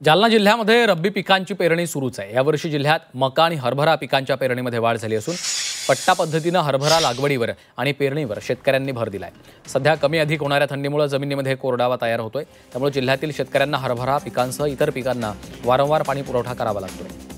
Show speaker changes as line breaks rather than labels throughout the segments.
जालना जिल्ह्यामध्ये रब्बी पिकांची पेरणी सुरूच आहे। यावर्षी जिल्ह्यात मका आणि हरभरा पिकांच्या पेरणीमध्ये वाढ झाली असून पट्टा पद्धतीने हरभरा लागवडीवर आणि पेरणीवर शेतकऱ्यांनी भर दिलाय। सध्या कमी अधिक होणाऱ्या थंडीमुळे जमिनीमध्ये कोरडावा तयार होतोय, त्यामुळे जिल्ह्यातील शेतकऱ्यांना हरभरा पिकांसह इतर पिकांना वारंवार पाणी पुरवठा करावा लागतोय।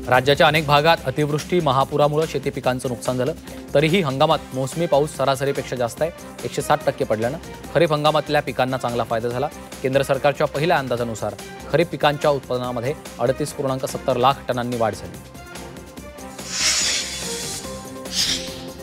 राज्याच्या अनेक भागात अतिवृष्टी महापुरामुळे शेती पिकांचं नुकसान झालं, तरीही हंगामात मोसमी पाऊस सरासरीपेक्षा जास्त आहे, 160% पडल्यानं खरीप हंगामातल्या पिकांना चांगला फायदा झाला। केंद्र सरकारच्या पहिल्या अंदाजानुसार खरीप पिकांच्या उत्पादनामध्ये 38.70 लाख टनांनी वाढ झाली।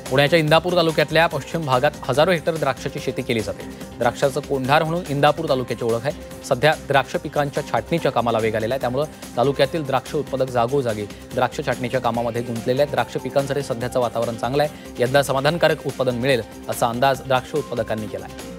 पुण्याच्या इंदापूर तालुक्यातल्या पश्चिम भागात हजारो हेक्टर द्राक्षाची शेती केली जाते। द्राक्षाचं कोंढार म्हणून इंदापूर तालुक्याची ओळख आहे। सध्या द्राक्ष पिकांच्या छाटणीच्या कामाला वेग आलेला आहे, त्यामुळे तालुक्यातील द्राक्ष उत्पादक जागोजागी द्राक्ष छाटणीच्या कामामध्ये गुंतलेले आहेत। द्राक्ष पिकांसाठी सध्याचं वातावरण चांगलं आहे, यंदा समाधानकारक उत्पादन मिळेल असा अंदाज द्राक्ष उत्पादकांनी केला आहे।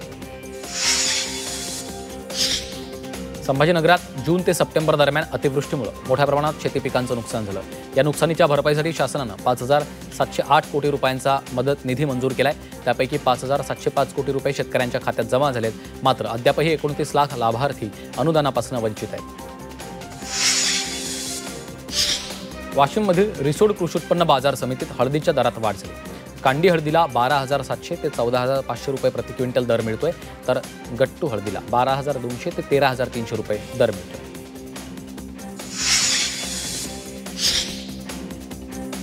संभाजीनगरात जून ते सप्टेंबर दरम्यान अतिवृष्टीमुळे मोठ्या प्रमाणात शेती पिकांचं नुकसान झालं। या नुकसानीच्या भरपाईसाठी शासनानं 5,708 कोटी रुपयांचा मदत निधी मंजूर केलाय। त्यापैकी 5,705 कोटी रुपये शेतकऱ्यांच्या खात्यात जमा झालेत, मात्र अद्यापही 29 लाख लाभार्थी अनुदानापासून वंचित आहेत। वाशिममधील रिसोड कृषी उत्पन्न बाजार समितीत हळदीच्या दरात वाढ झाली। कांडी हळदीला 12,700 ते 14,500 रुपये प्रति क्विंटल दर मिळतोय, तर गट्टू हळदीला 12,200 ते 13,300 रुपये दर मिळतोय।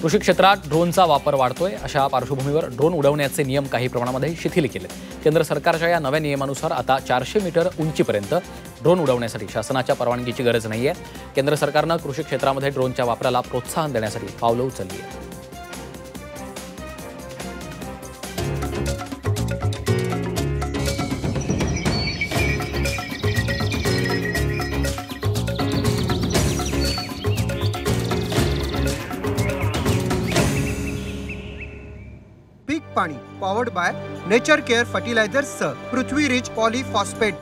कृषी क्षेत्रात ड्रोनचा वापर वाढतोय, अशा पार्श्वभूमीवर ड्रोन उडवण्याचे नियम काही प्रमाणामध्ये शिथिल केले। केंद्र सरकारच्या या नव्या नियमानुसार आता 400 मीटर उंचीपर्यंत ड्रोन उडवण्यासाठी शासनाच्या परवानगीची गरज नाहीये। केंद्र सरकारनं कृषी क्षेत्रामध्ये ड्रोनच्या वापराला प्रोत्साहन देण्यासाठी पावलं उचलली आहेत।
पीक पाणी powered by nature care fertilisers, Prithvi rich polyphosphate.